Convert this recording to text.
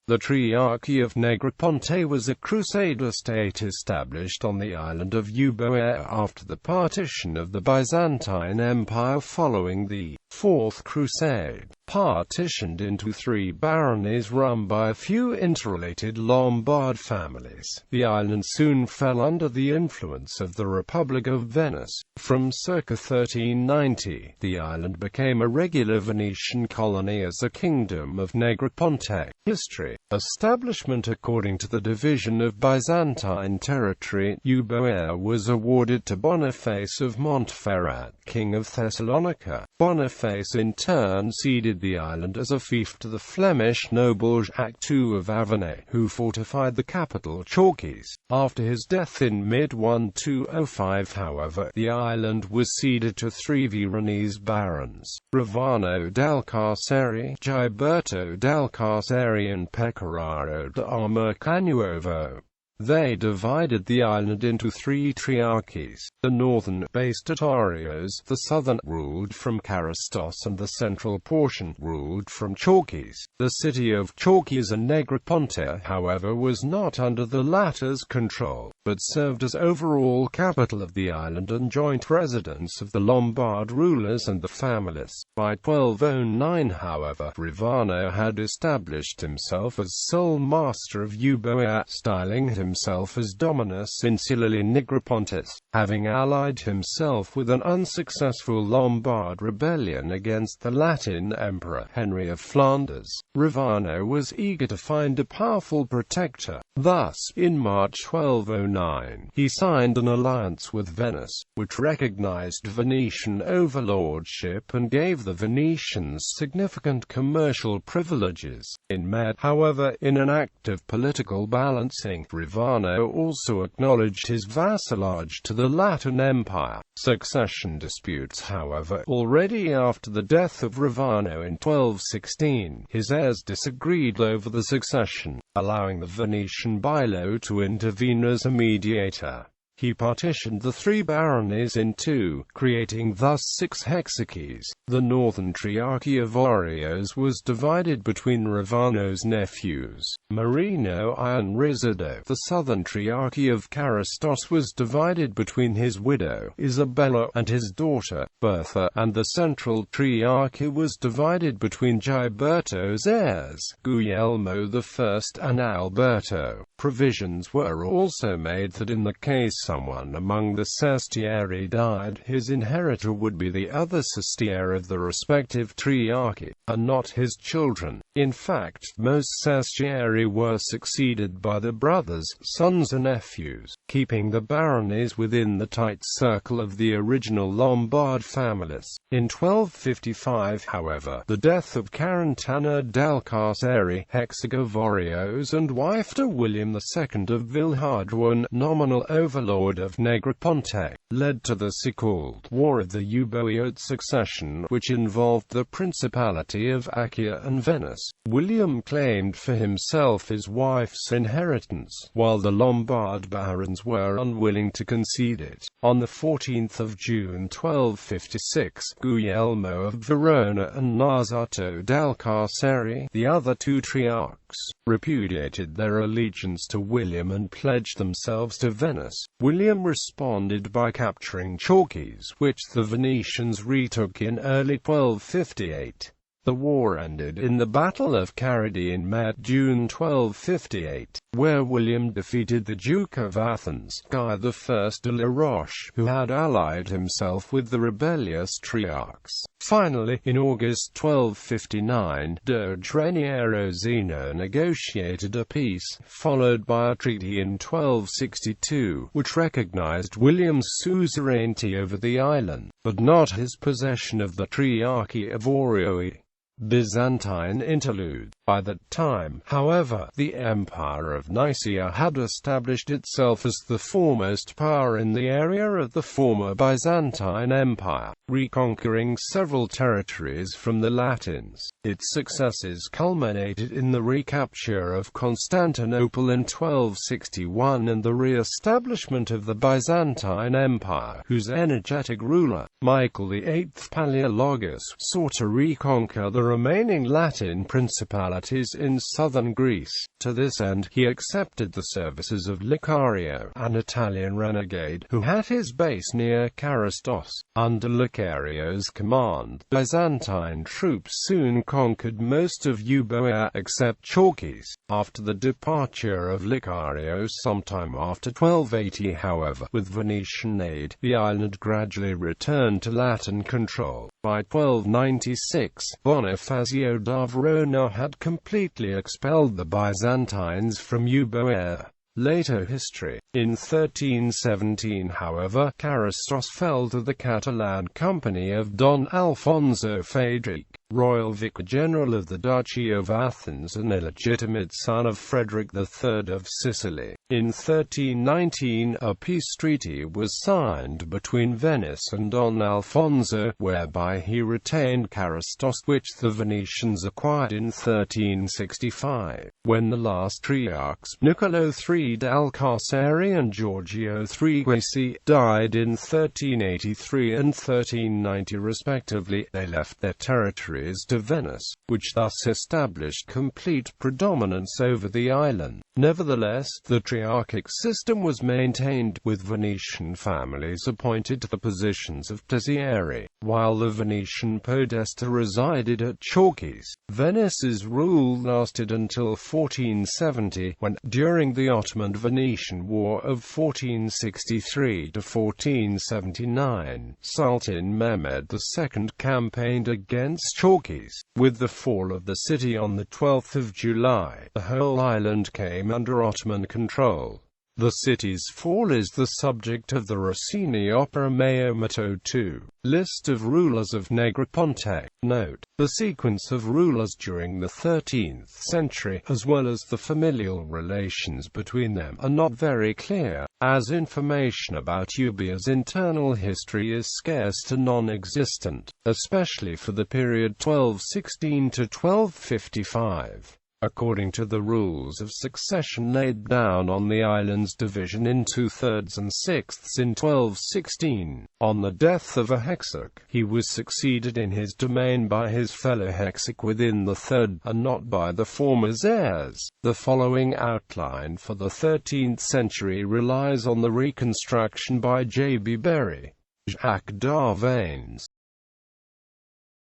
The Triarchy of Negroponte was a crusader state established on the island of Euboea after the partition of the Byzantine Empire following the Fourth Crusade. Partitioned into 3 baronies run by a few interrelated Lombard families, the island soon fell under the influence of the Republic of Venice. From circa 1390, the island became a regular Venetian colony as a Kingdom of Negroponte. History. Establishment. According to the division of Byzantine territory, Euboea was awarded to Boniface of Montferrat, king of Thessalonica. Boniface in turn ceded the island as a fief to the Flemish noble Jacques II of Avonay, who fortified the capital Chalkis. After his death in mid-1205, however, the island was ceded to 3 Veronese barons, Ravano d'Alcarceri, Giberto d'Alcarceri and Pecoraro d'Armercanuovo. They divided the island into 3 triarchies, the northern, based at Arios, the southern, ruled from Carystos, and the central portion, ruled from Chalkis. The city of Chalkis and Negroponte, however, was not under the latter's control, but served as overall capital of the island and joint residence of the Lombard rulers and the families. By 1209, however, Ravano had established himself as sole master of Euboea, styling himself as Dominus Insulae Negropontis, having allied himself with an unsuccessful Lombard rebellion against the Latin Emperor Henry of Flanders. Ravano was eager to find a powerful protector. Thus, in March 1209, he signed an alliance with Venice, which recognized Venetian overlordship and gave the Venetians significant commercial privileges. In May, however, in an act of political balancing, Ravano also acknowledged his vassalage to the Latin Empire. Succession disputes, however, already after the death of Ravano in 1216, his heirs disagreed over the succession, allowing the Venetian bailo to intervene as a mediator. He partitioned the 3 baronies in 2, creating thus 6 hexarchies. The northern Triarchy of Arios was divided between Ravano's nephews, Marino I and Risido. The southern Triarchy of Carystos was divided between his widow, Isabella, and his daughter, Bertha, and the central Triarchy was divided between Giberto's heirs, Guglielmo I and Alberto. Provisions were also made that in the case someone among the sestieri died, his inheritor would be the other sestiere of the respective triarchy, and not his children. In fact, most sestieri were succeeded by the brothers, sons and nephews, keeping the baronies within the tight circle of the original Lombard families. In 1255, however, the death of Carantana d'Alcarceri, Hexarch of Arios and wife to William II of Villehardouin, nominal overlord of Negroponte, led to the so-called War of the Euboean Succession, which involved the Principality of Achaia and Venice. William claimed for himself his wife's inheritance, while the Lombard barons were unwilling to concede it. On 14 June 1256, Guglielmo of Verona and Nazato d'Alcarceri, the other 2 triarchs, repudiated their allegiance to William and pledged themselves to Venice. William responded by capturing Chalkis, which the Venetians retook in early 1258. The war ended in the Battle of Caridi in June 1258, where William defeated the Duke of Athens, Guy I de la Roche, who had allied himself with the rebellious triarchs. Finally, in August 1259, Doge Raniero Zeno negotiated a peace, followed by a treaty in 1262, which recognized William's suzerainty over the island, but not his possession of the Triarchy of Arioi. Byzantine interlude. By that time, however, the Empire of Nicaea had established itself as the foremost power in the area of the former Byzantine Empire, reconquering several territories from the Latins. Its successes culminated in the recapture of Constantinople in 1261 and the re-establishment of the Byzantine Empire, whose energetic ruler, Michael VIII Palaeologus, sought to reconquer the remaining Latin principalities principalities in southern Greece. To this end, he accepted the services of Licario, an Italian renegade, who had his base near Carystos. Under Licario's command, Byzantine troops soon conquered most of Euboea except Chalkis. After the departure of Licario sometime after 1280, however, with Venetian aid, the island gradually returned to Latin control. By 1296, Bonifacio da Verona had completely expelled the Byzantines from Euboea. Later history. In 1317, however, Carystos fell to the Catalan company of Don Alfonso Fadrique, royal vicar general of the Duchy of Athens and illegitimate son of Frederick III of Sicily. In 1319, a peace treaty was signed between Venice and Don Alfonso, whereby he retained Carystos, which the Venetians acquired in 1365. When the last Triarchs, Niccolo III d'Alcasari and Giorgio III Guisi, died in 1383 and 1390 respectively, they left their territories to Venice, which thus established complete predominance over the island. Nevertheless, the Triarchic system was maintained, with Venetian families appointed to the positions of Tessieri, while the Venetian podesta resided at Chalkis. Venice's rule lasted until 1470, when, during the Ottoman-Venetian War of 1463 to 1479, Sultan Mehmed II campaigned against Chalkis. With the fall of the city on the 12th of July, the whole island came under Ottoman control. The city's fall is the subject of the Rossini opera Maometto II. List of rulers of Negroponte. Note: the sequence of rulers during the 13th century, as well as the familial relations between them, are not very clear, as information about Euboea's internal history is scarce to non-existent, especially for the period 1216 to 1255. According to the rules of succession laid down on the island's division in 2/3 and 6ths in 1216, on the death of a hexarch, he was succeeded in his domain by his fellow hexarch within the third, and not by the former's heirs. The following outline for the 13th century relies on the reconstruction by J. B. Berry, Jacques Darvanes,